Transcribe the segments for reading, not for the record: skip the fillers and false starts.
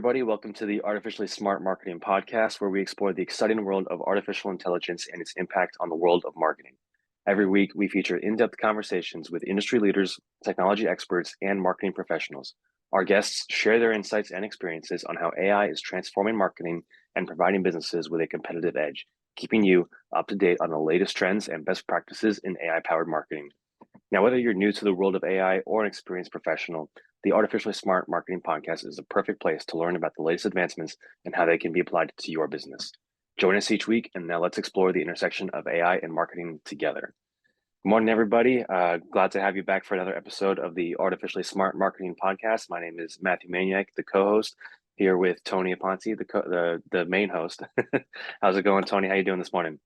everybody. Welcome to the Artificially Smart Marketing Podcast, where we explore the exciting world of artificial intelligence and its impact on the world of marketing. Every week, we feature in-depth conversations with industry leaders, technology experts, and marketing professionals. Our guests share their insights and experiences on how AI is transforming marketing and providing businesses with a competitive edge, keeping you up to date on the latest trends and best practices in AI-powered marketing. Now, whether you're new to the world of AI or an experienced professional, the Artificially Smart Marketing Podcast is the perfect place to learn about the latest advancements and how they can be applied to your business. Join us each week, and now let's explore the intersection of AI and marketing together. Good morning, everybody. Glad to have you back for another episode of the Artificially Smart Marketing Podcast. My name is Matthew Manyak, the co-host, here with Tony Aponte, the main host. How's it going, Tony? How you doing this morning?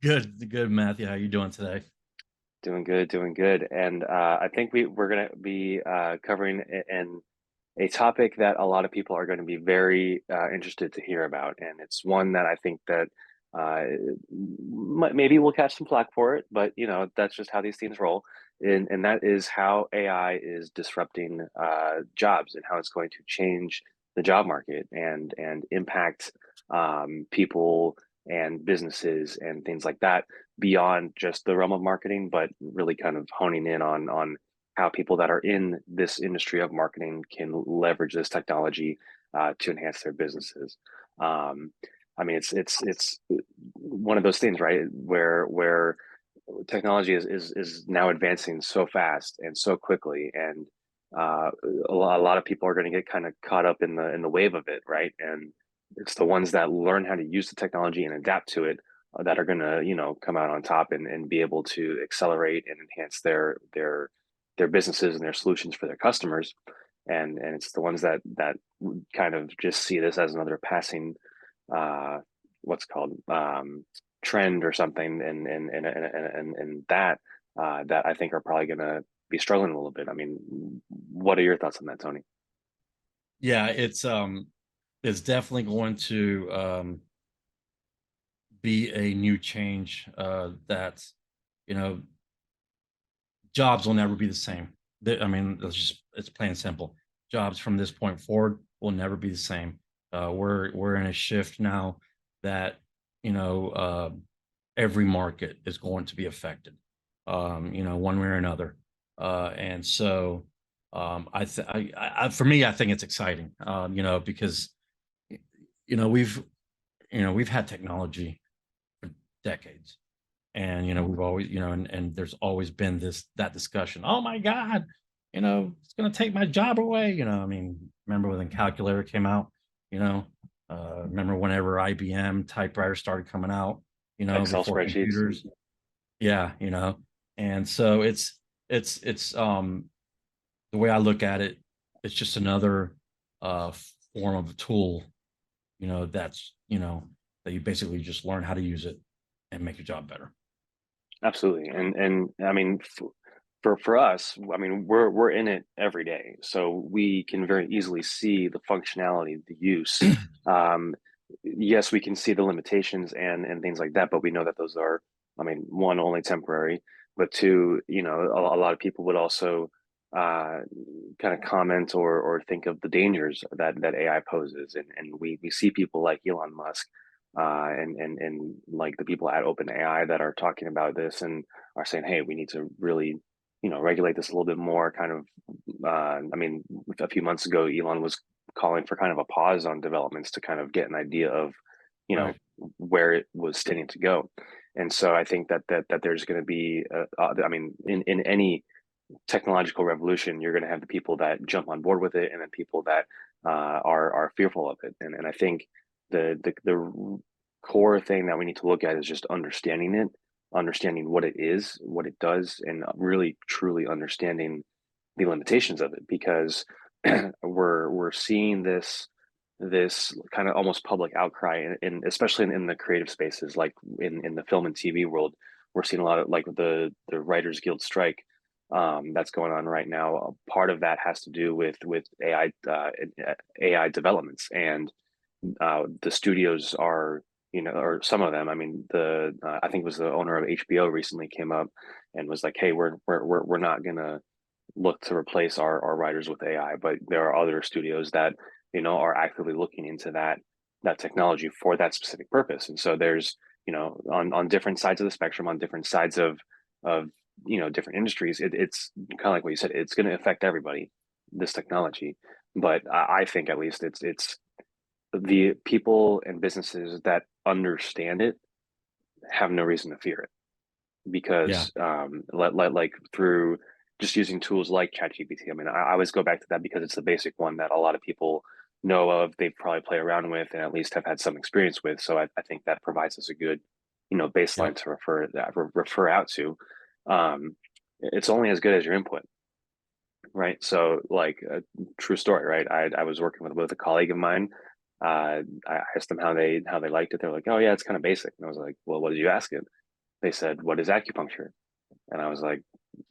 Good, Matthew. How you doing today? Doing good, doing good. And I think we're going to be covering a topic that a lot of people are going to be very interested to hear about. And it's one that I think that maybe we'll catch some flack for it, but that's just how these things roll. And that is how AI is disrupting jobs and how it's going to change the job market and impact people and businesses and things like that beyond just the realm of marketing, but really kind of honing in on how people that are in this industry of marketing can leverage this technology to enhance their businesses. I mean, it's one of those things, right? Where technology is now advancing so fast and so quickly, and a lot of people are going to get kind of caught up in the wave of it, right? And it's the ones that learn how to use the technology and adapt to it that are going to come out on top and be able to accelerate and enhance their businesses and their solutions for their customers. And it's the ones that kind of just see this as another passing what's called trend or something, and that I think are probably going to be struggling a little bit. I mean, what are your thoughts on that, Tony? Yeah, it's definitely going to be a new change. That you know, jobs will never be the same. I mean, it's plain and simple. Jobs from this point forward will never be the same. We're in a shift now that you know uh, every market is going to be affected. One way or another. And so for me, I think it's exciting. Because we've we've had technology for decades, and we've always and there's always been that discussion. Oh my God, it's going to take my job away. I mean, remember when the calculator came out? You know, remember whenever IBM typewriters started coming out? Excel Before spreadsheets. computers. Yeah, and so it's the way I look at it, it's just another uh form of a tool, that's that you basically just learn how to use it and make your job better. Absolutely, and I mean, for us, I mean, we're in it every day, so we can very easily see the functionality, the use. Um, yes, we can see the limitations and things like that, but we know that those are, I mean, one, only temporary, but two, a lot of people would also uh, kind of comment or think of the dangers that AI poses, and we see people like Elon Musk. And like the people at OpenAI that are talking about this and are saying, hey, we need to really regulate this a little bit more. Kind of, I mean, a few months ago, Elon was calling for kind of a pause on developments to kind of get an idea of, you know, Right. where it was standing to go. And so I think that there's going to be, I mean, in any technological revolution, you're going to have the people that jump on board with it, and then people that are fearful of it. And I think the core thing that we need to look at is just understanding it, understanding what it is, what it does, and really truly understanding the limitations of it, because we're seeing this kind of almost public outcry, in especially in the creative spaces, like in the film and TV world. We're seeing a lot of like the Writers Guild strike that's going on right now. Part of that has to do with AI developments, and the studios are, or some of them. I mean, I think it was the owner of HBO recently came up and was like, "Hey, we're not gonna look to replace our writers with AI," but there are other studios that are actively looking into that technology for that specific purpose. And so there's, on different sides of the spectrum, on different sides of different industries, it's kind of like what you said, it's going to affect everybody, this technology. But I think at least it's the people and businesses that understand it have no reason to fear it, Yeah. because like through just using tools like ChatGPT. I mean, I always go back to that because it's the basic one that a lot of people know of. They probably play around with and at least have had some experience with. So I think that provides us a good, baseline Yep. to refer out to. It's only as good as your input, right? So, like a true story, right? I was working with a colleague of mine. I asked them how they liked it. They're like, "Oh yeah, it's kind of basic." And I was like, "Well, what did you ask it?" They said, "What is acupuncture?" And I was like,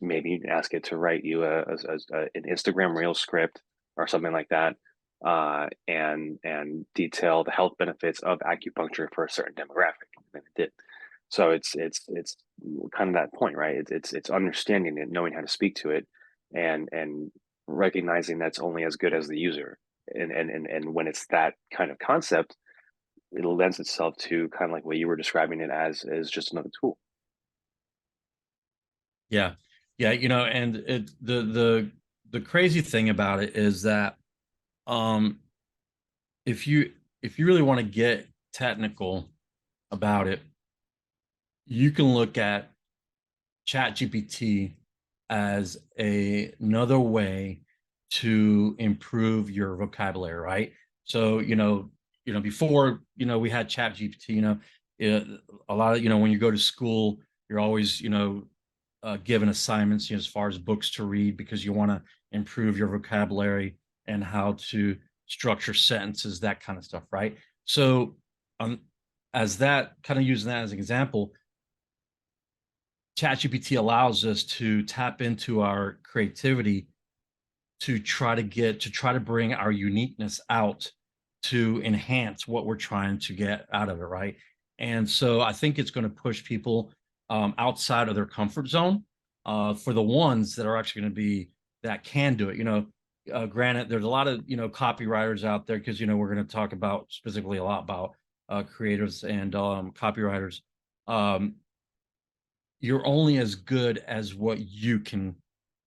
maybe you can ask it to write you an Instagram reel script or something like that, and detail the health benefits of acupuncture for a certain demographic. And it did. So it's kind of that point, right? It's understanding it, knowing how to speak to it, and recognizing that's only as good as the user. And when it's that kind of concept, it lends itself to kind of like what you were describing it as just another tool. Yeah. Yeah. And the crazy thing about it is that, um, if you really want to get technical about it, you can look at ChatGPT as another way to improve your vocabulary, right? So, before, we had ChatGPT, it, a lot of, when you go to school, you're always, given assignments, as far as books to read, because you want to improve your vocabulary and how to structure sentences, that kind of stuff, right? So, um, as that kind of using that as an example, ChatGPT allows us to tap into our creativity to try to bring our uniqueness out to enhance what we're trying to get out of it, right? And so I think it's going to push people outside of their comfort zone, for the ones that are actually going to be that can do it. Granted, there's a lot of copywriters out there, because we're going to talk about specifically a lot about creators and copywriters. Um, you're only as good as what you can,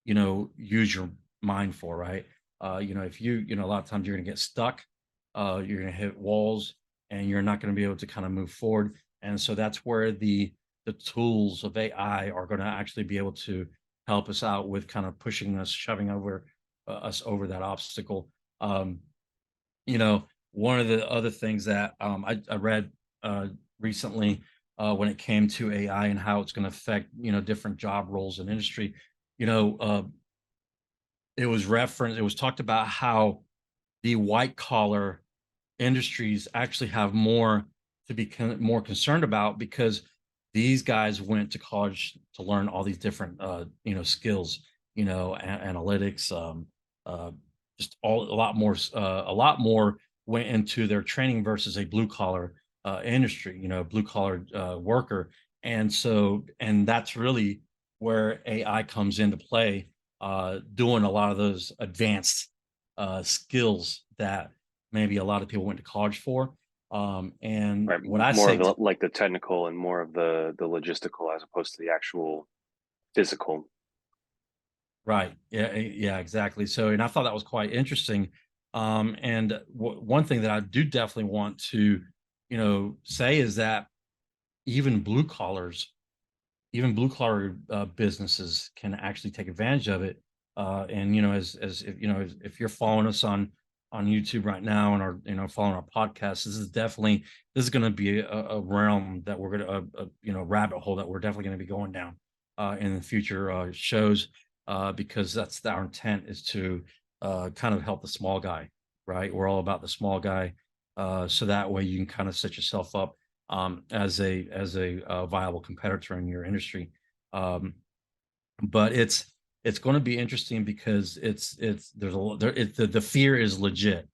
use your mind for, right? If a lot of times you're going to get stuck, you're going to hit walls, and you're not going to be able to kind of move forward. And so that's where the tools of AI are going to actually be able to help us out with kind of pushing us, shoving over us over that obstacle. Um, you know, One of the other things that I read recently, when it came to AI and how it's going to affect different job roles and industry, you know, uh, it was talked about how the white collar industries actually have more to be more concerned about, because these guys went to college to learn all these different skills, analytics, uh, just all a lot more went into their training versus a blue collar industry, blue collar worker. And that's really where AI comes into play, doing a lot of those advanced skills that maybe a lot of people went to college for. And Right. what I More of say, the like the technical and more of the logistical as opposed to the actual physical. right, yeah, yeah, exactly. So, and I thought that was quite interesting. And one thing that I do definitely want to, say is that even blue collars, even blue collar businesses can actually take advantage of it. And as if if you're following us on YouTube right now and are following our podcast, this is going to be a realm that we're going to rabbit hole that we're definitely going to be going down in the future shows, because that's our intent, is to kind of help the small guy, right? We're all about the small guy, so that way you can kind of set yourself up as a viable competitor in your industry. Um, but it's going to be interesting, because it's there's a there, the fear is legit.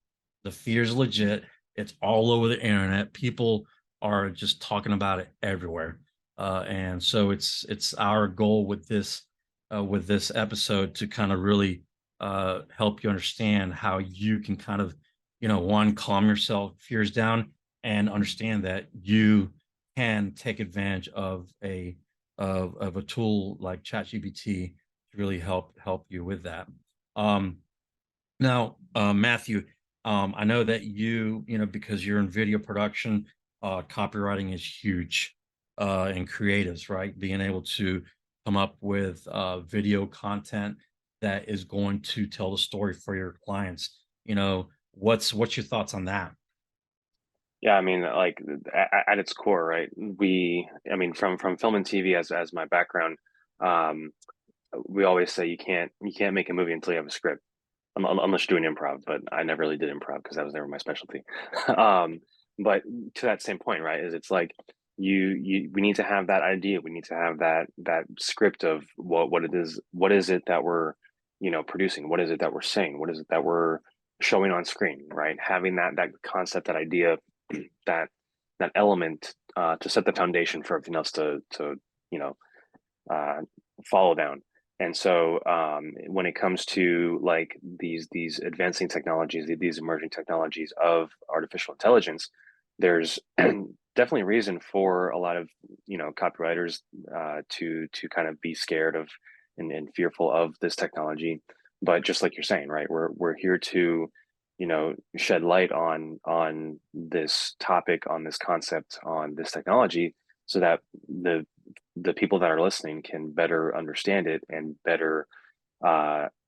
The fear is legit. It's all over the internet. People are just talking about it everywhere, and so it's our goal with this episode to kind of really help you understand how you can kind of one, calm yourself, fears down, and understand that you can take advantage of a tool like ChatGPT to really help you with that. Um, Now, Matthew, I know that because you're in video production, copywriting is huge in creatives, right? Being able to come up with video content that is going to tell the story for your clients. What's your thoughts on that? Yeah, I mean, like at its core, right? I mean, from film and TV as my background, um, we always say you can't make a movie until you have a script, unless you're doing improv. But I never really did improv because that was never my specialty. um, but to that same point, right? Is it's like we need to have that idea. We need to have that script of what it is. What is it that we're producing? What is it that we're saying? What is it that we're showing on screen? Right? Having that concept, that idea, that that element to set the foundation for everything else to you know uh, follow down. And so when it comes to like these advancing technologies, these emerging technologies of artificial intelligence, there's definitely reason for a lot of copywriters to kind of be scared of and fearful of this technology. But just like you're saying, right, we're here to shed light on this topic, on this concept, on this technology, so that the people that are listening can better understand it and better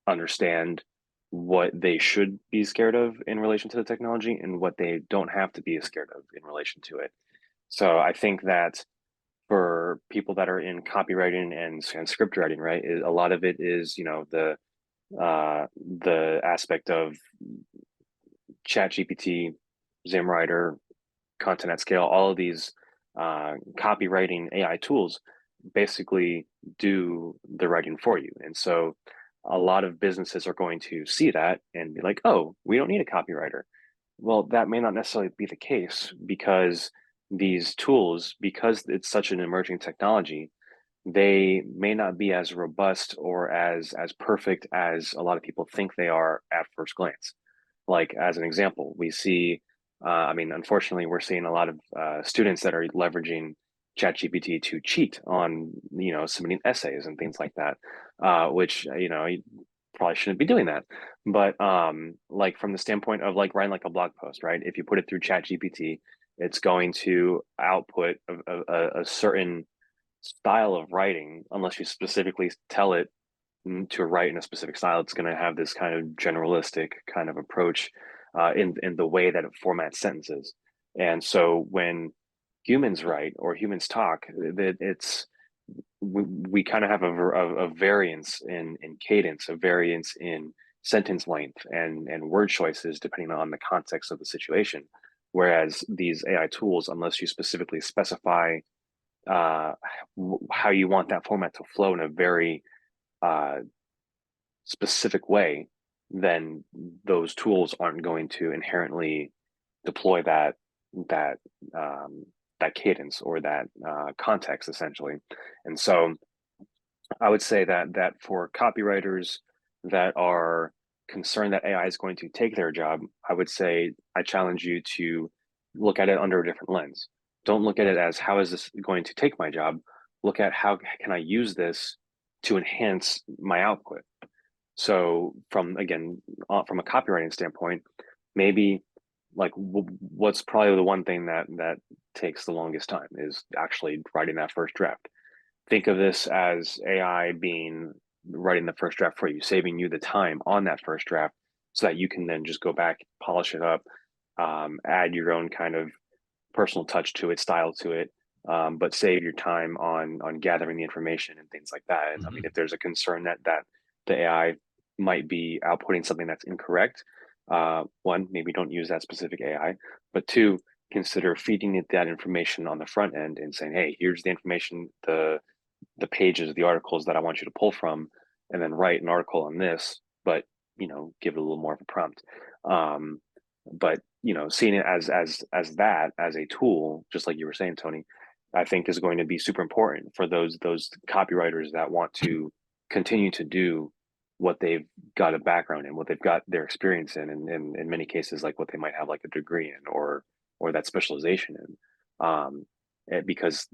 understand what they should be scared of in relation to the technology and what they don't have to be scared of in relation to it. So I think that for people that are in copywriting and script writing, right, a lot of it is the aspect of chat gpt, zimwriter, content at scale, all of these copywriting AI tools basically do the writing for you. And so a lot of businesses are going to see that and be like, oh, we don't need a copywriter. Well, that may not necessarily be the case because these tools, because it's such an emerging technology, they may not be as robust or as perfect as a lot of people think they are at first glance. Like as an example, we see, I mean, unfortunately, we're seeing a lot of students that are leveraging ChatGPT to cheat on, submitting essays and things like that, which you probably shouldn't be doing that. But like from the standpoint of like writing like a blog post, right? If you put it through ChatGPT, it's going to output a certain style of writing, unless you specifically tell it to write in a specific style. It's going to have this kind of generalistic kind of approach in the way that it formats sentences. And so when humans write or humans talk, we kind of have a variance in cadence, a variance in sentence length and word choices depending on the context of the situation. Whereas these AI tools, unless you specifically specify uh, how you want that format to flow in a very uh, specific way, then those tools aren't going to inherently deploy that um, that cadence or that context essentially. And so I would say that for copywriters that are concerned that AI is going to take their job, I would say I challenge you to look at it under a different lens. Don't look at it as how is this going to take my job? Look at how can I use this to enhance my output. So from a copywriting standpoint, maybe like what's probably the one thing that takes the longest time is actually writing that first draft. Think of this as AI being writing the first draft for you, saving you the time on that first draft so that you can then just go back, polish it up, add your own kind of personal touch to it, style to it, but save your time on gathering the information and things like that. And I mean, Mhm. if there's a concern that the AI might be outputting something that's incorrect, one, maybe don't use that specific AI, but two, consider feeding it that information on the front end and saying, hey, here's the information, the pages, the articles that I want you to pull from, and then write an article on this, but give it a little more of a prompt. Um, but seeing it as that as a tool, just like you were saying, Tony, I think is going to be super important for those copywriters that want to continue to do what they've got a background in, what they've got their experience in, and in many cases, like what they might have like a degree in, or that specialization in. Because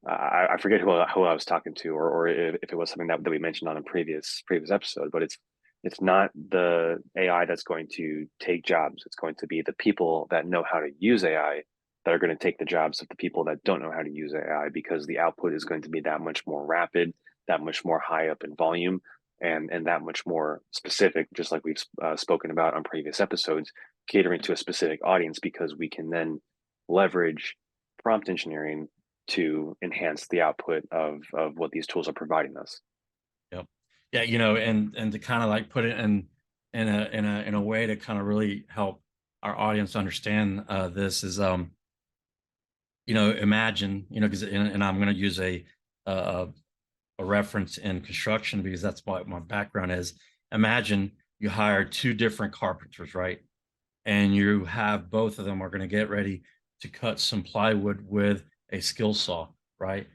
I forget who I was talking to, or if it was something that we mentioned on a previous episode, but it's not the AI that's going to take jobs. It's going to be the people that know how to use AI that are going to take the jobs of the people that don't know how to use AI, because the output is going to be that much more rapid, that much more high up in volume, and that much more specific, just like we've spoken about on previous episodes, catering to a specific audience, because we can then leverage prompt engineering to enhance the output of what these tools are providing us. Yep. Yeah, and to kind of like put it in a way to kind of really help our audience understand this is imagine, because and I'm going to use a a reference in construction because that's what my background is. Imagine you hire two different carpenters, right? And you have both of them are going to get ready to cut some plywood with a skill saw, right?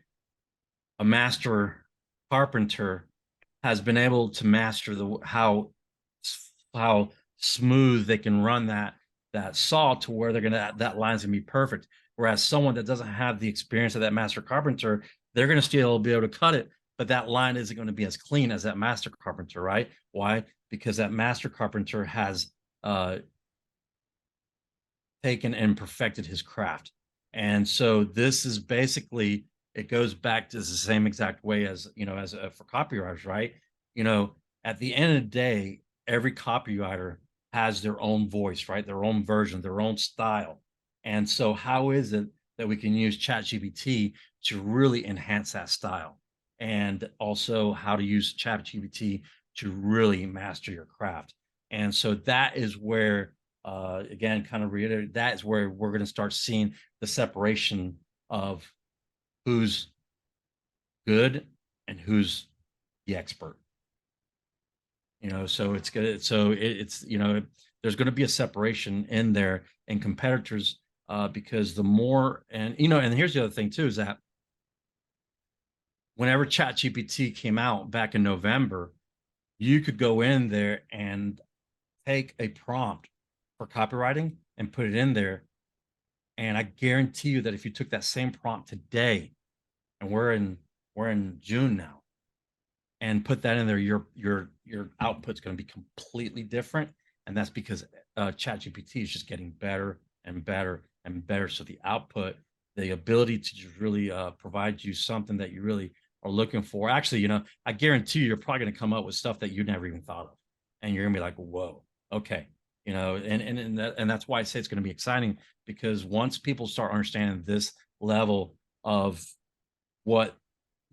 A master carpenter has been able to master the how smooth they can run that saw to where they're gonna that line's gonna be perfect. Whereas someone that doesn't have the experience of that master carpenter, they're gonna still be able to cut it, but that line isn't going to be as clean as that master carpenter, right? Why? Because that master carpenter has uh, taken and perfected his craft. And so this is basically it goes back to the same exact way as as for copywriters, right? You know, at the end of the day, every copywriter has their own voice, right? Their own version, their own style. And so how is it that we can use ChatGPT to really enhance that style? And also how to use ChatGPT to really master your craft. And so that is where again, kind of reiterate, that is where we're going to start seeing the separation of who's good and who's the expert. So it's good. So it's there's going to be a separation in there and competitors because the more and here's the other thing too is that whenever ChatGPT came out back in November, you could go in there and take a prompt for copywriting and put it in there. And I guarantee you that if you took that same prompt today, and we're in June now, and put that in there, your output's going to be completely different. And that's because ChatGPT is just getting better and better and better. So the output, the ability to just really provide you something that you really are looking for. Actually, I guarantee you're probably going to come up with stuff that you never even thought of, and you're going to be like, "Whoa, okay." And that's why I say it's going to be exciting because once people start understanding this level of what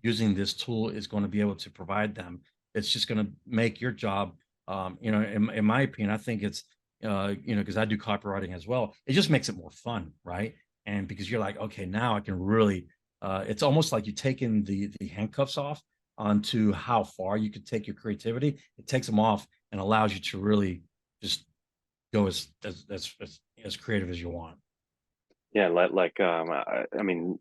using this tool is going to be able to provide them, it's just going to make your job, in my opinion, I think it's, because I do copywriting as well, it just makes it more fun, right? And because you're like, okay, now I can really, it's almost like you taking the handcuffs off onto how far you could take your creativity. It takes them off and allows you to really just go as creative as you want. Yeah, I mean,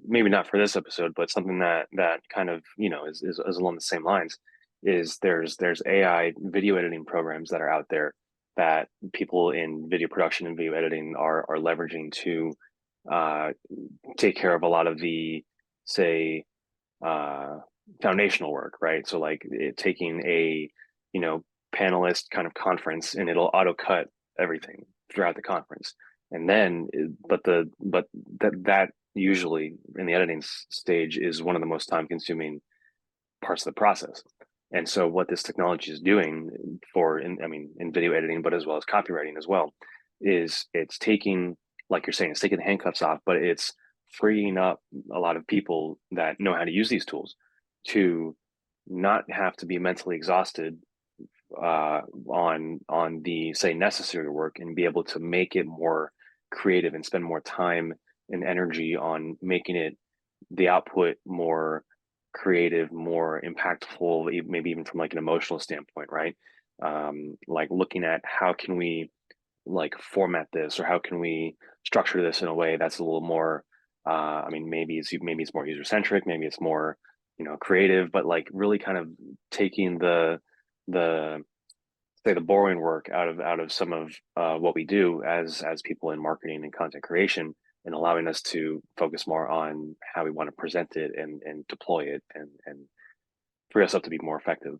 maybe not for this episode, but something that kind of is along the same lines is there's AI video editing programs that are out there that people in video production and video editing are leveraging to uh, take care of a lot of the, say, uh, foundational work, right? So like taking a you know panelist kind of conference, and it'll auto cut everything throughout the conference, and then but that usually in the editing stage is one of the most time consuming parts of the process. And so what this technology is doing in video editing, but as well as copywriting as well, is it's taking, like you're saying, it's taking the handcuffs off, but it's freeing up a lot of people that know how to use these tools to not have to be mentally exhausted on the, say, necessary work, and be able to make it more creative and spend more time and energy on making it, the output, more creative, more impactful, maybe even from like an emotional standpoint, right? Like looking at how can we like format this, or how can we structure this in a way that's a little more maybe it's more user centric, maybe it's more creative, but like really kind of taking the say the boring work out of some of what we do as people in marketing and content creation, and allowing us to focus more on how we want to present it and deploy it and free us up to be more effective.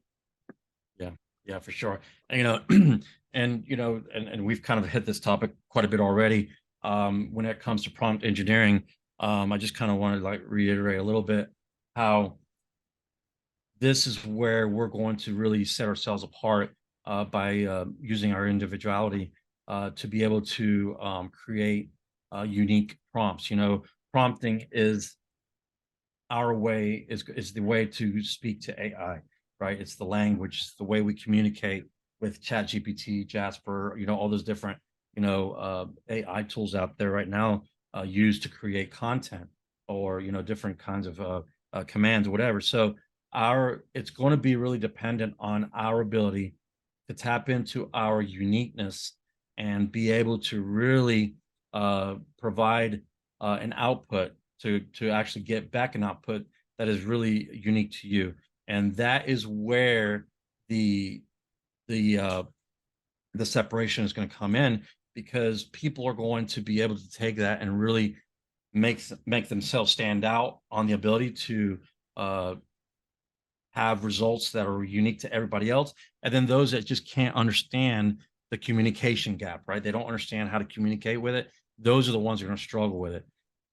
Yeah, yeah, for sure. And, and we've kind of hit this topic quite a bit already. When it comes to prompt engineering, I just kind of want to like reiterate a little bit how this is where we're going to really set ourselves apart by using our individuality to be able to create unique prompts. Prompting is our way is the way to speak to AI, right? It's the language, it's the way we communicate with ChatGPT, Jasper, all those different, AI tools out there right now used to create content or different kinds of commands or whatever. So it's going to be really dependent on our ability to tap into our uniqueness and be able to really provide an output to actually get back an output that is really unique to you. And that is where the the uh, the separation is going to come in, because people are going to be able to take that and really make themselves stand out on the ability to uh, have results that are unique to everybody else. And then those that just can't understand the communication gap, right? They don't understand how to communicate with it. Those are the ones who are going to struggle with it.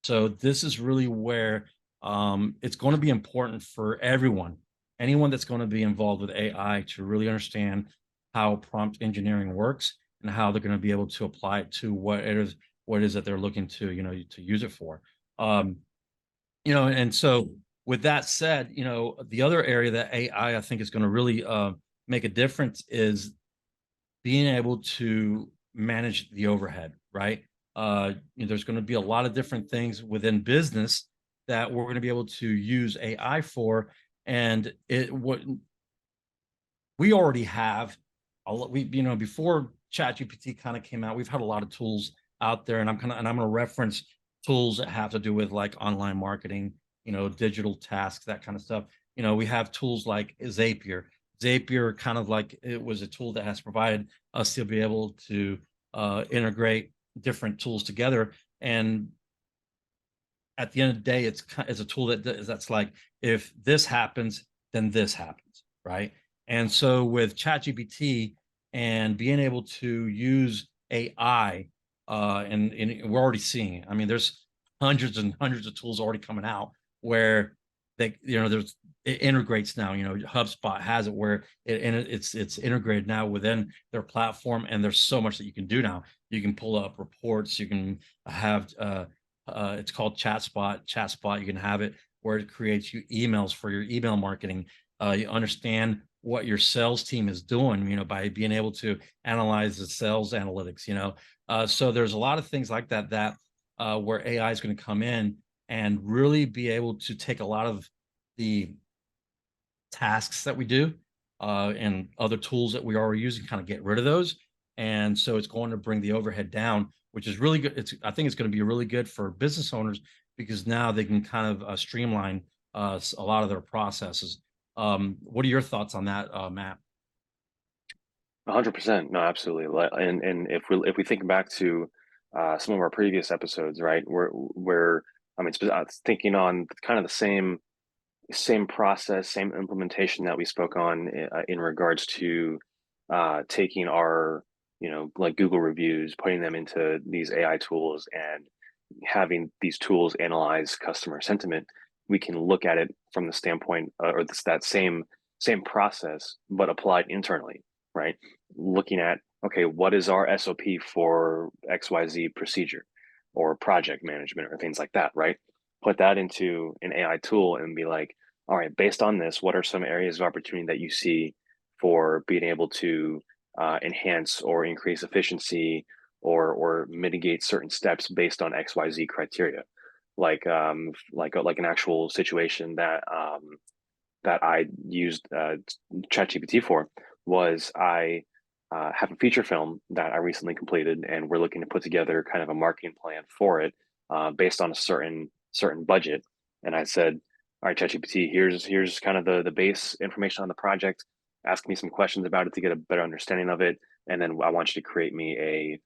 So this is really where it's going to be important for everyone, anyone that's going to be involved with AI, to really understand how prompt engineering works and how they're going to be able to apply it to what it is that they're looking to to use it for. Um, and so with that said, the other area that AI I think is going to really make a difference is being able to manage the overhead, right? There's going to be a lot of different things within business that we're going to be able to use AI for, and it what we already have a lot. We before ChatGPT kind of came out, we've had a lot of tools out there, and I'm going to reference tools that have to do with like online marketing, digital tasks, that kind of stuff. We have tools like Zapier. Zapier kind of like it was a tool that has provided us to be able to integrate different tools together. And at the end of the day, it's a tool that's like, if this happens, then this happens, right? And so with ChatGPT and being able to use AI, and we're already seeing it. I mean, there's hundreds and hundreds of tools already coming out where there's it integrates now. HubSpot has it where it's integrated now within their platform, and there's so much that you can do now. You can pull up reports. You can have it's called Chatspot. You can have it where it creates you emails for your email marketing. You understand what your sales team is doing, by being able to analyze the sales analytics. So there's a lot of things like that where AI is going to come in and really be able to take a lot of the tasks that we do and other tools that we already use and kind of get rid of those. And so it's going to bring the overhead down, which is really good. I think it's going to be really good for business owners, because now they can kind of streamline a lot of their processes. What are your thoughts on that, Matt? 100%. No, absolutely. And if we think back to some of our previous episodes, right, where I mean, thinking on kind of the same process, same implementation that we spoke on in regards to taking our, like Google reviews, putting them into these AI tools and having these tools analyze customer sentiment. We can look at it from the standpoint that same process, but applied internally, right? Looking at, okay, what is our SOP for XYZ procedure or project management or things like that, right? Put that into an AI tool and be like, all right, based on this, what are some areas of opportunity that you see for being able to enhance or increase efficiency or mitigate certain steps based on XYZ criteria? Like an actual situation that I used ChatGPT for was I have a feature film that I recently completed, and we're looking to put together kind of a marketing plan for it based on a certain budget. And I said, "All right, ChatGPT, here's kind of the base information on the project. ask me some questions about it to get a better understanding of it, and then I want you to create me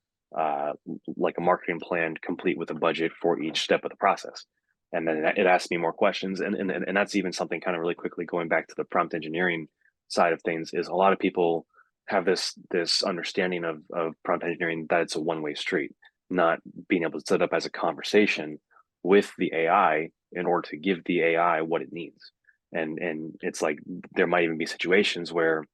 like a marketing plan complete with a budget for each step of the process. And then it asks me more questions, and that's even something kind of really quickly going back to the prompt engineering side of things, is a lot of people have this understanding of prompt engineering that it's a one-way street, not being able to set up as a conversation with the AI in order to give the AI what it needs. And it's like there might even be situations where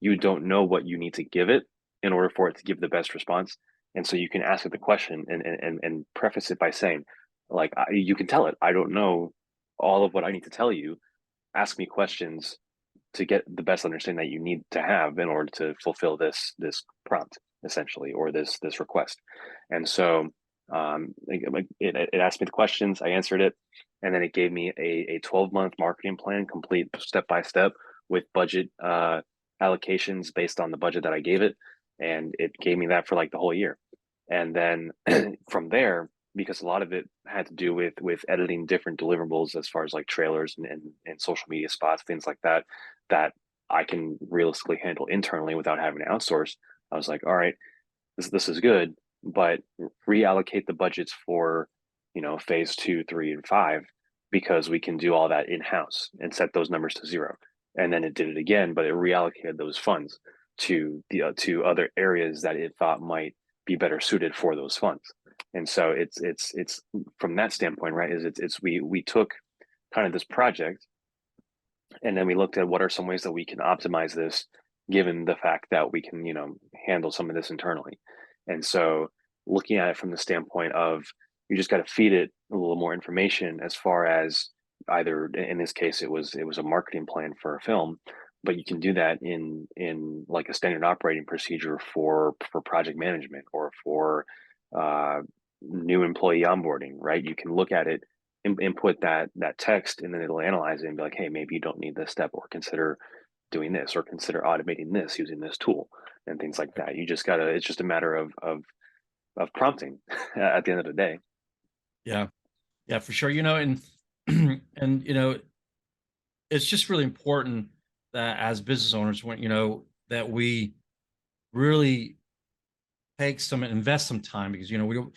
you don't know what you need to give it in order for it to give the best response. And so you can ask it the question and preface it by saying, like, you can tell it, I don't know all of what I need to tell you. Ask me questions to get the best understanding that you need to have in order to fulfill this prompt, essentially, or this request. And so it asked me the questions, I answered it, and then it gave me a 12-month marketing plan, complete step by step, with budget allocations based on the budget that I gave it, and it gave me that for like the whole year. And then from there, because a lot of it had to do with editing different deliverables as far as like trailers and social media spots, things like that, that I can realistically handle internally without having to outsource. I was like, all right, this is good, but reallocate the budgets for, phase 2, 3, and 5, because we can do all that in house and set those numbers to zero. And then it did it again, but it reallocated those funds to the to other areas that it thought might be better suited for those funds. And so it's from that standpoint, right? Is it's we took kind of this project, and then we looked at what are some ways that we can optimize this, given the fact that we can, handle some of this internally. And so looking at it from the standpoint of, you just got to feed it a little more information, as far as, either in this case it was a marketing plan for a film, but you can do that in like a standard operating procedure for project management, or for uh, new employee onboarding, right? You can look at it, input that text, and then it'll analyze it and be like, hey, maybe you don't need this step, or consider doing this, or consider automating this using this tool, and things like that. You just gotta, it's just a matter of prompting at the end of the day. Yeah, yeah, for sure. And and it's just really important that as business owners, when that we really take some invest some time, because we don't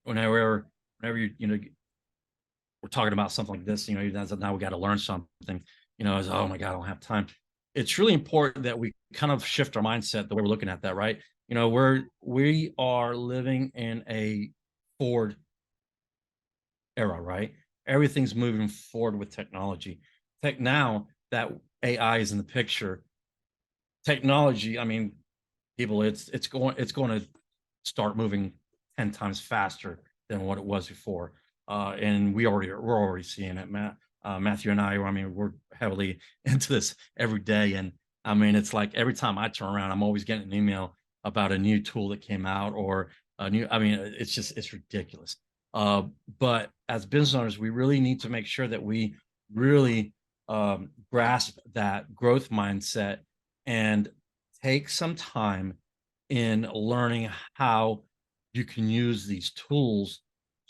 whenever we're talking about something like this, now we got to learn something, as, oh my God, I don't have time. It's really important that we kind of shift our mindset the way we're looking at that, right? We are living in a forward era, right? Everything's moving forward with technology. Now that AI is in the picture, technology, I mean, people, it's going to start moving 10 times faster than what it was before. And we're already seeing it, Matt. Matthew and I we're heavily into this every day. And I mean, it's like every time I turn around, I'm always getting an email about a new tool that came out, or a new, it's ridiculous. But as business owners, we really need to make sure that we really grasp that growth mindset, and take some time in learning how you can use these tools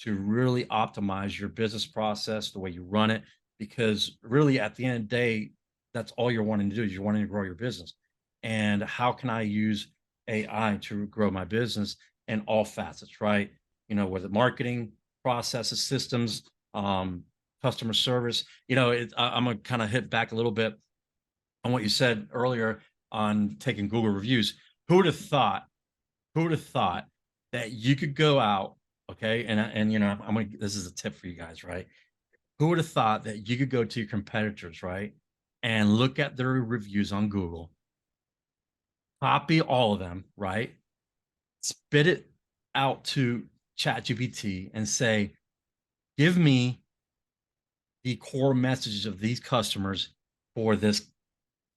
to really optimize your business process, the way you run it. Because really, at the end of the day, that's all you're wanting to do, is you're wanting to grow your business. And how can I use AI to grow my business in all facets, right? Whether marketing, processes, systems, customer service. I'm gonna kind of hit back a little bit on what you said earlier on taking Google reviews. Who would have thought? Who would have thought that you could go out, okay? And this is a tip for you guys, right? Who would have thought that you could go to your competitors, right, and look at their reviews on Google, copy all of them, right, spit it out to ChatGPT and say, give me the core messages of these customers for this,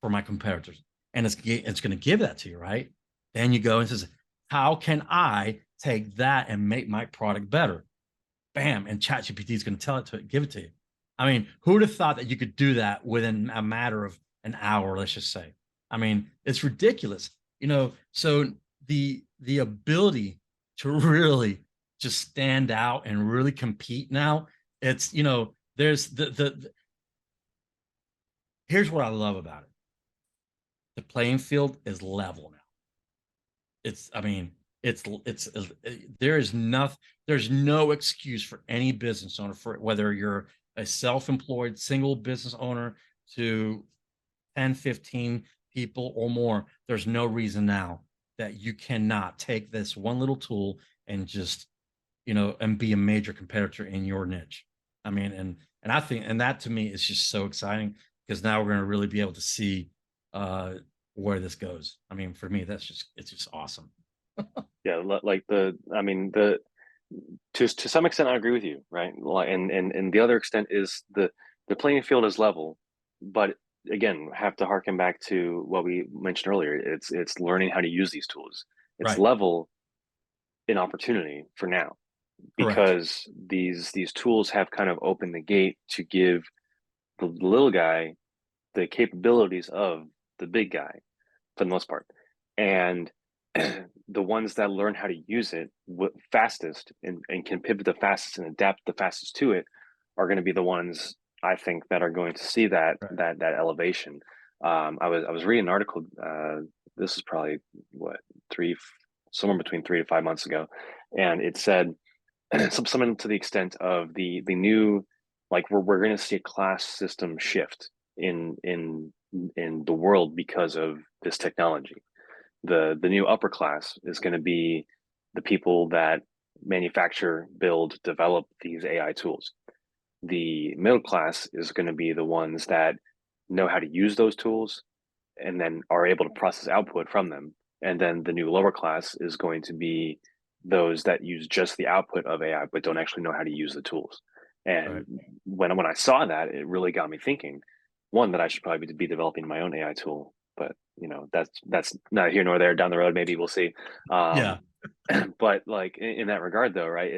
for my competitors, and it's going to give that to you, right? Then you go and says, how can I take that and make my product better? Bam, and ChatGPT is going to tell it to give it to you. I mean, who would have thought that you could do that within a matter of an hour? Let's just say. I mean, it's ridiculous, So the ability to really just stand out and really compete now, it's there's the here's what I love about it. the playing field is level now. It's, I mean, there is nothing, there's no excuse for any business owner, for whether you're a self-employed single business owner to 10, 15 people or more. There's no reason now that you cannot take this one little tool and just, and be a major competitor in your niche. I mean, and I think, and that to me is just so exciting, because now we're going to really be able to see uh where this goes. I mean, for me, it's just awesome. Yeah, like I mean, to some extent, I agree with you, right? And the other extent is the playing field is level, but again, have to harken back to what we mentioned earlier. It's learning how to use these tools. It's Right. level in opportunity for now, Correct. because these tools have kind of opened the gate to give the little guy the capabilities of the big guy for the most part. And the ones that learn how to use it fastest, and can pivot the fastest and adapt the fastest to it are going to be the ones, I think, that are going to see Right. that elevation. I was reading an article. This is probably what three somewhere between 3 to 5 months ago, and it said something to the extent of the new, like we're going to see a class system shift in the world because of this technology. The new upper class is going to be the people that manufacture, build, develop these AI tools. The middle class is going to be the ones that know how to use those tools and then are able to process output from them. And then the new lower class is going to be those that use just the output of AI but don't actually know how to use the tools. And Right. when I saw that, it really got me thinking. One, that I should probably be developing my own AI tool, but that's not here nor there. Down the road, maybe we'll see. Yeah. Um, but like in that regard, though, right?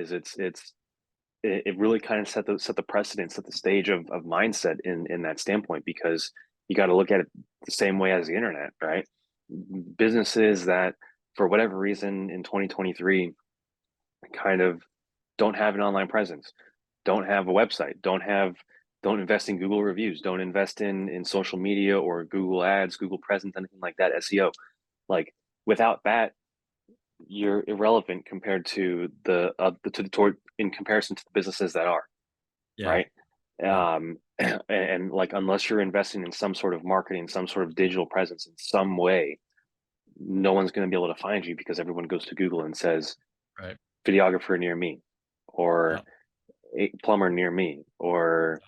It really kind of set the precedent, set the stage of mindset in that standpoint, because you got to look at it the same way as the internet, right? Businesses that, for whatever reason, in 2023 kind of don't have an online presence, don't have a website, don't invest in Google reviews, don't invest in social media or Google ads, Google presence, anything like that, SEO. Like, without that, you're irrelevant compared to toward in comparison to the businesses that are, Yeah. right? Yeah. And like, unless you're investing in some sort of marketing, some sort of digital presence in some way, no one's going to be able to find you, because everyone goes to Google and says Right. videographer near me, or Yeah. a plumber near me, or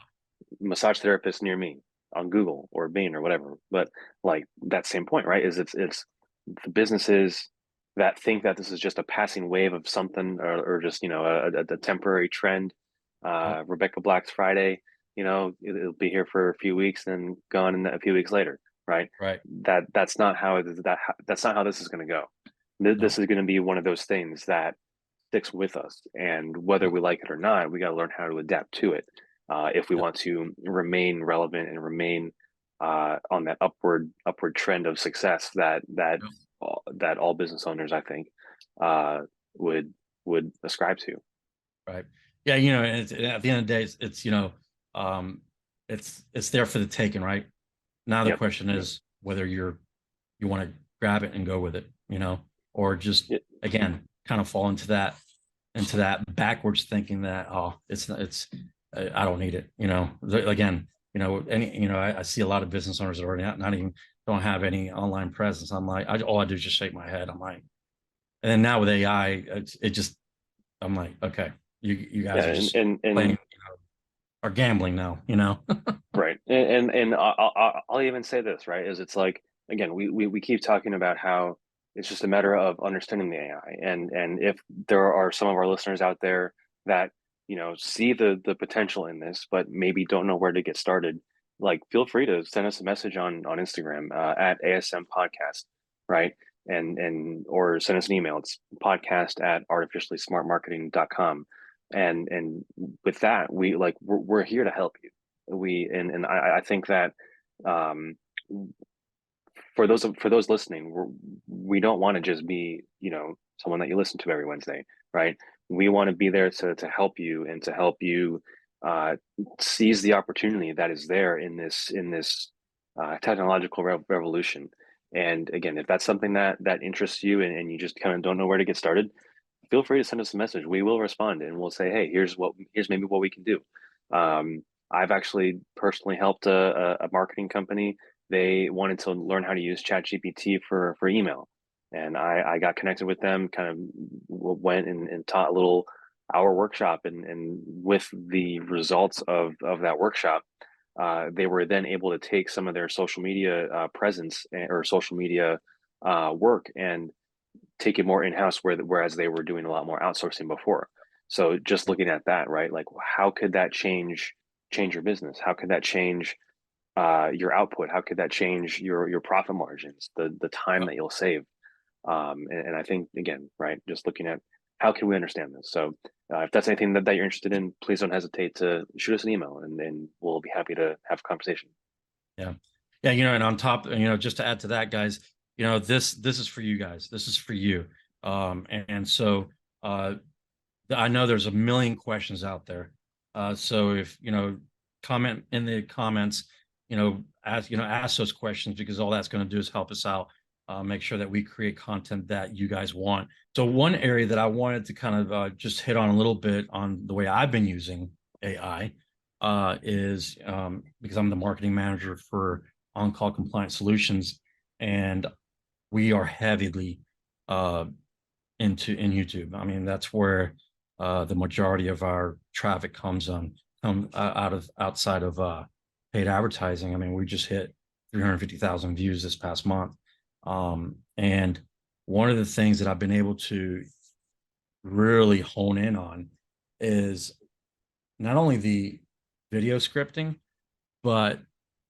massage therapist near me on Google or Bing or whatever. But like, that same point, right? Is it's the businesses that think that this is just a passing wave of something, or just a temporary trend. Yep. Rebecca Black's Friday, it'll be here for a few weeks, then gone in a few weeks later, right? Right. That's not how that's not how this is going to go. No. This is going to be one of those things that sticks with us, and whether Yep. we like it or not, we got to learn how to adapt to it, if we Yep. want to remain relevant and remain on that upward trend of success Yep. that all business owners, I think, uh, would ascribe to. Right. Yeah. And at the end of the day, um, it's there for the taking, right? Now the Yep. question Yep. is whether you want to grab it and go with it, or just, Yep. again, kind of fall into that backwards thinking that, oh, it's not, it's I don't need it. Again, I see a lot of business owners that are not even don't have any online presence. I'm like, all I do is just shake my head. I'm like, and then now with AI, it just, I'm like, okay, you Yeah. guys are And just playing, are gambling now. right. And I'll even say this, right? Is it's like, again, we keep talking about how it's just a matter of understanding the AI, and if there are some of our listeners out there that see the potential in this, but maybe don't know where to get started, like, feel free to send us a message on Instagram, at ASM Podcast, right? And or send us an email. It's podcast at artificiallysmartmarketing.com. And with that, we're here to help you. And I think that, um, for those listening, we don't want to just be someone that you listen to every Wednesday, right? We want to be there to help you, and to help you uh, seize the opportunity that is there in this technological revolution. And again, if that's something that interests you, and you just kind of don't know where to get started, feel free to send us a message. We will respond, and we'll say, hey, here's maybe what we can do. I've actually personally helped a marketing company. They wanted to learn how to use ChatGPT for email, and I got connected with them. Kind of went and taught a little hour workshop, and with the results of that workshop, they were then able to take some of their social media presence, or social media work, and take it more in-house, whereas they were doing a lot more outsourcing before. So just looking at that, right? Like, how could that change your business? How could that change your output? How could that change your profit margins, the time Uh, that you'll save? And I think, again, right, just looking at how can we understand this. So if that's anything that you're interested in, please don't hesitate to shoot us an email, and we'll be happy to have a conversation. yeah, yeah. And on top, just to add to that, guys, this is for you guys. This is for you. And so uh, I know there's a million questions out there. So if comment in the comments, ask those questions, because all that's going to do is help us out. Make sure that we create content that you guys want. So one area that I wanted to kind of just hit on a little bit on the way I've been using AI is because I'm the marketing manager for On Call Compliance Solutions, and we are heavily uh, in YouTube. I mean, that's where the majority of our traffic come outside of paid advertising. I mean, we just hit 350,000 views this past month. And one of the things that I've been able to really hone in on is not only the video scripting, but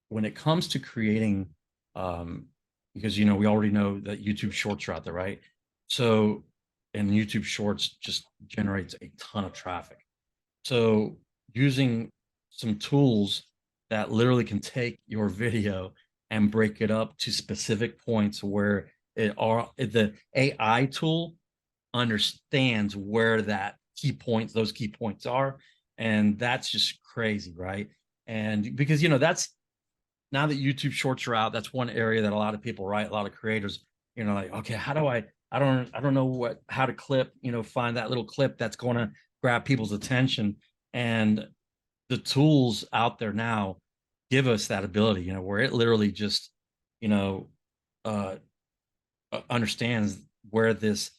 when it comes to creating, um, because we already know that YouTube Shorts are out there, right? So, and YouTube Shorts just generates a ton of traffic. So, using some tools that literally can take your video and break it up to specific points where the AI tool understands where those key points are, and that's just crazy, right? And because that's now that YouTube Shorts are out, that's one area that a lot of people, right? A lot of creators, like, okay, how do I don't know how to clip, find that little clip that's going to grab people's attention. And the tools out there now give us that ability, where it literally just, you know, uh, understands where these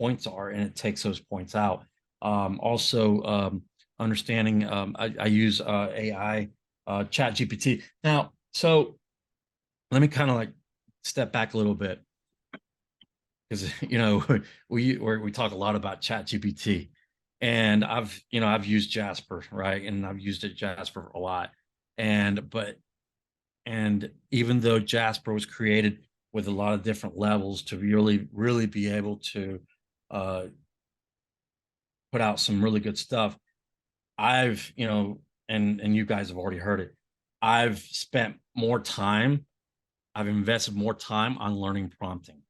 points are, and it takes those points out. Also, understanding, I use AI, chat GPT. Now, so let me kind of like step back a little bit, because we talk a lot about chat GPT, and I've used Jasper, right? And I've used Jasper a lot. And even though Jasper was created with a lot of different levels to really, really be able to uh, put out some really good stuff, I've, and you guys have already heard it. I've spent more time. I've invested more time on learning prompting,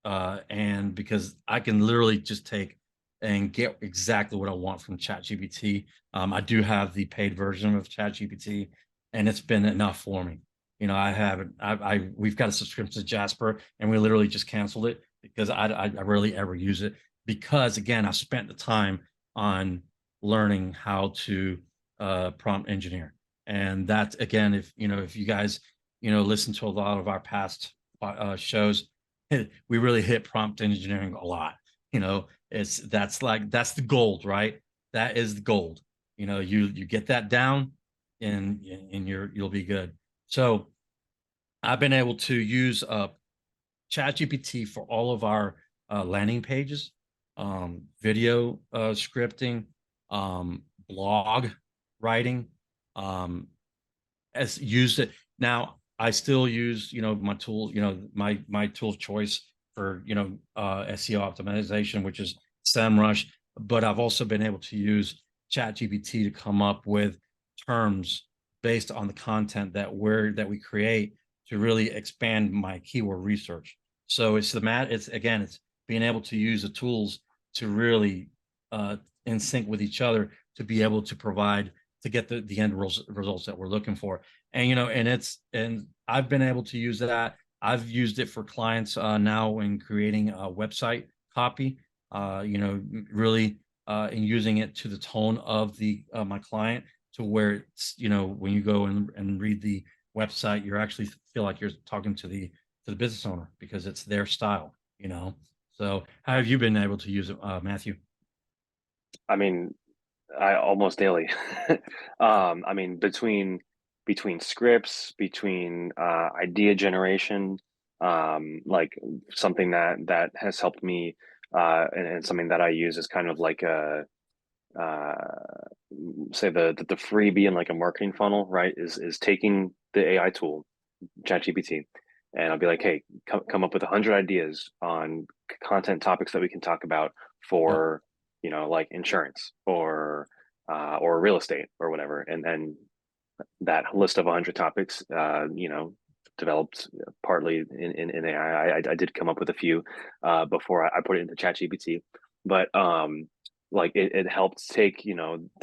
and because I can literally just take and get exactly what I want from ChatGPT. I do have the paid version of ChatGPT, and it's been enough for me. I haven't. We've got a subscription to Jasper, and we literally just canceled it because I rarely ever use it, because again, I spent the time on learning how to prompt engineer. And that, again, if you guys listen to a lot of our past shows, we really hit prompt engineering a lot. That's the gold, right? That is the gold. You get that down, and you'll be good. So I've been able to use ChatGPT for all of our landing pages, video scripting, blog writing, um, as used it. Now I still use, my tool, my tool of choice for, SEO optimization, which is SEMrush. But I've also been able to use ChatGPT to come up with terms based on the content that we create, to really expand my keyword research. So it's being able to use the tools to really in sync with each other, to be able to provide, to get the end results that we're looking for. And I've been able to use that I've used it for clients now in creating a website copy. Really in using it to the tone of the my client, to where it's, when you go and read the website, you actually feel like you're talking to the business owner, because it's their style. So how have you been able to use it, Matthew? I mean, I almost daily. I mean, between scripts, between idea generation, like something that has helped me, and something that I use is kind of like a say the freebie in like a marketing funnel, right? Is taking the AI tool, ChatGPT, and I'll be like, hey, come up with 100 ideas on content topics that we can talk about Yep. for, like insurance or real estate or whatever, and then that list of 100 topics, developed partly in AI. I did come up with a few before I put it into ChatGPT, but like it helped take,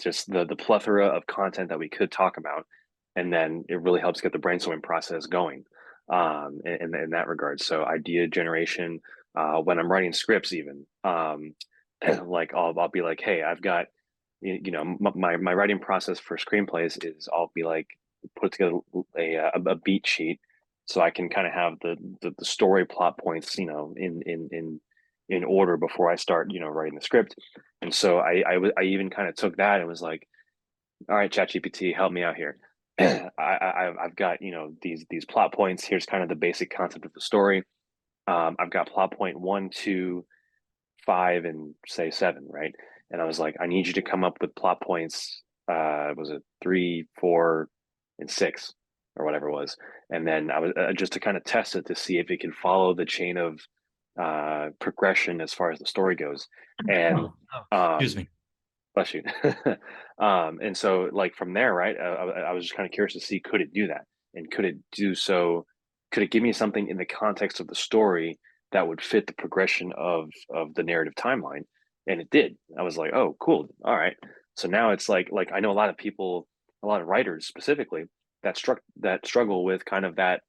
just the plethora of content that we could talk about, and then it really helps get the brainstorming process going in that regard. So idea generation, when I'm writing scripts, even like I'll be like, hey, I've got, my writing process for screenplays is I'll be like put together a beat sheet, so I can kind of have the story plot points, in order before I start, writing the script. And so I even kind of took that and was like, all right, ChatGPT, help me out here. I've got, these plot points. Here's kind of the basic concept of the story. I've got plot point 1, 2, 5, and say 7, right? And I was like, I need you to come up with plot points. Was it 3, 4, and 6, or whatever it was? And then I was just to kind of test it to see if it can follow the chain of progression as far as the story goes. And Oh, excuse um, me. bless you. And so like from there, right? I was just kind of curious to see, could it do that, and could it do so? Could it give me something in the context of the story that would fit the progression of the narrative timeline? And it did. I was like, oh, cool. All right. So now it's like I know a lot of people, a lot of writers specifically that struggle with kind of that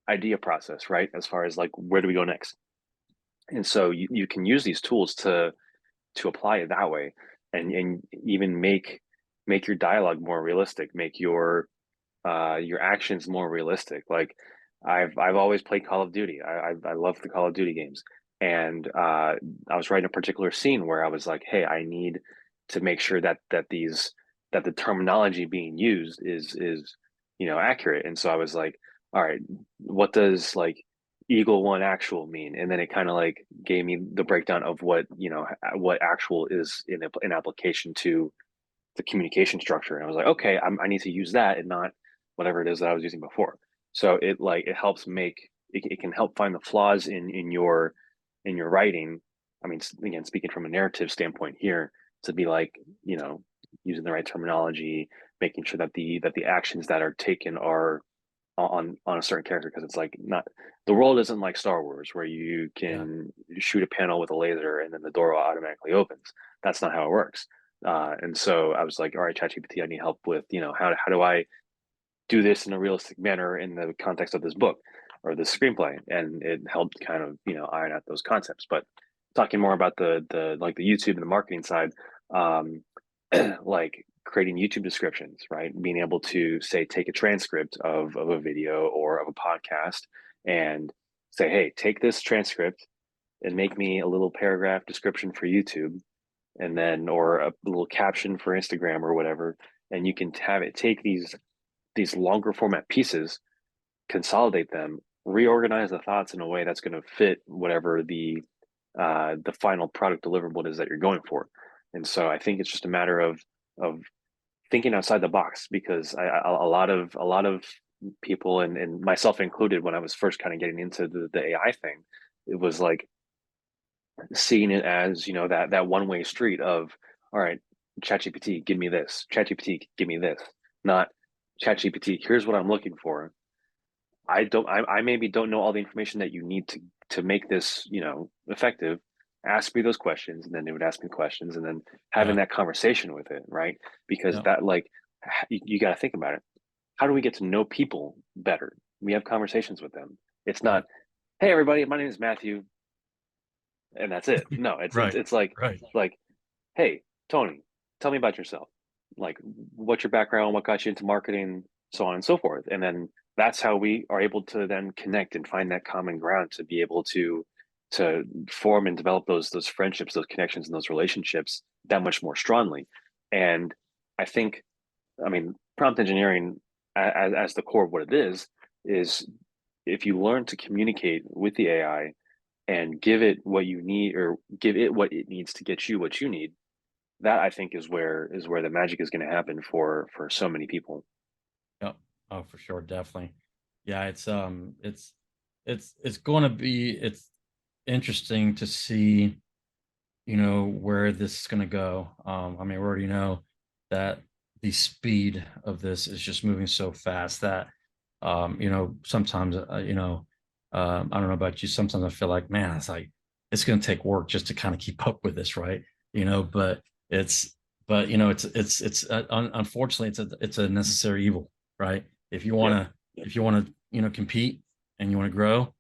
idea process, right? As far as like where do we go next? And so you can use these tools to apply it that way, and even make your dialogue more realistic, make your actions more realistic. Like I've always played Call of Duty. I love the Call of Duty games, and I was writing a particular scene where I was like, hey, I need to make sure that the terminology being used is accurate. And so I was like, all right, what does like Eagle One actual mean? And then it kind of like gave me the breakdown of what actual is in application to the communication structure. And I was like, okay, I need to use that and not whatever it is that I was using before. So it helps it can help find the flaws in your writing. I mean, again, speaking from a narrative standpoint here, to be like, using the right terminology, making sure that the actions that are taken are on a certain character, because it's like not the world isn't like Star Wars where you Yeah. can shoot a panel with a laser and then the door automatically opens. That's not how it works. And so I was like, all right, ChatGPT, I need help with, how do I do this in a realistic manner in the context of this book or the screenplay? And it helped kind of, iron out those concepts. But talking more about the like the YouTube and the marketing side, um, like creating YouTube descriptions, right? Being able to say, take a transcript of a video or of a podcast and say, hey, take this transcript and make me a little paragraph description for YouTube, and then or a little caption for Instagram or whatever. And you can have it take these longer format pieces, consolidate them, reorganize the thoughts in a way that's going to fit whatever the final product deliverable is that you're going for. And so I think it's just a matter of thinking outside the box, because a lot of people, and myself included, when I was first kind of getting into the AI thing, it was like seeing it as, that one-way street of, all right, ChatGPT, give me this. ChatGPT, give me this. Not ChatGPT, here's what I'm looking for. I maybe don't know all the information that you need to make this, effective. Ask me those questions, and then they would ask me questions, and then having Yeah. that conversation with it, right? Because Yeah. that, like, you got to think about it. How do we get to know people better? We have conversations with them. It's right, not, hey everybody, my name is Matthew, and that's it. No, right, it's like right. like, hey Tony, tell me about yourself. Like, what's your background? What got you into marketing? So on and so forth. And then that's how we are able to then connect and find that common ground to be able to form and develop those friendships, those connections, and those relationships that much more strongly. And I think, I mean, prompt engineering, as the core of what it is if you learn to communicate with the AI and give it what you need, or give it what it needs to get you what you need, that I think is where the magic is going to happen for so many people. Yep. Oh, for sure, definitely. Yeah, it's going to be it's interesting to see, where this is going to go. I mean, we already know that the speed of this is just moving so fast that, sometimes, I don't know about you. Sometimes I feel like, man, it's like it's going to take work just to kind of keep up with this, right? But it's, unfortunately, it's a necessary evil, right? If you want Yep. to, if you want to, compete and you want to grow,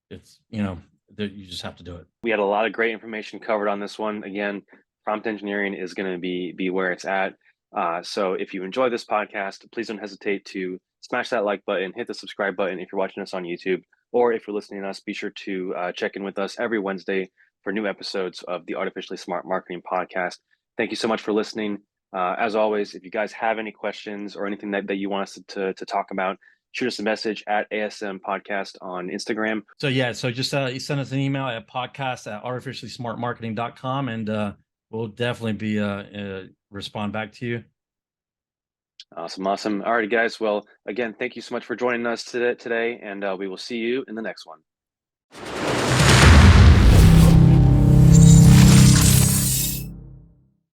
it's, you just have to do it. We had a lot of great information covered on this one. Again, prompt engineering is going to be where it's at. So if you enjoy this podcast, please don't hesitate to smash that like button, hit the subscribe button if you're watching us on YouTube, or if you're listening to us, be sure to check in with us every Wednesday for new episodes of the Artificially Smart Marketing Podcast. Thank you so much for listening. As always, if you guys have any questions or anything that you want us to talk about, shoot us a message at ASM Podcast on Instagram. So yeah, so just you send us an email at podcast@artificiallysmartmarketing.com, and we'll definitely be respond back to you. Awesome, awesome. All righty, guys. Well, again, thank you so much for joining us today, and we will see you in the next one.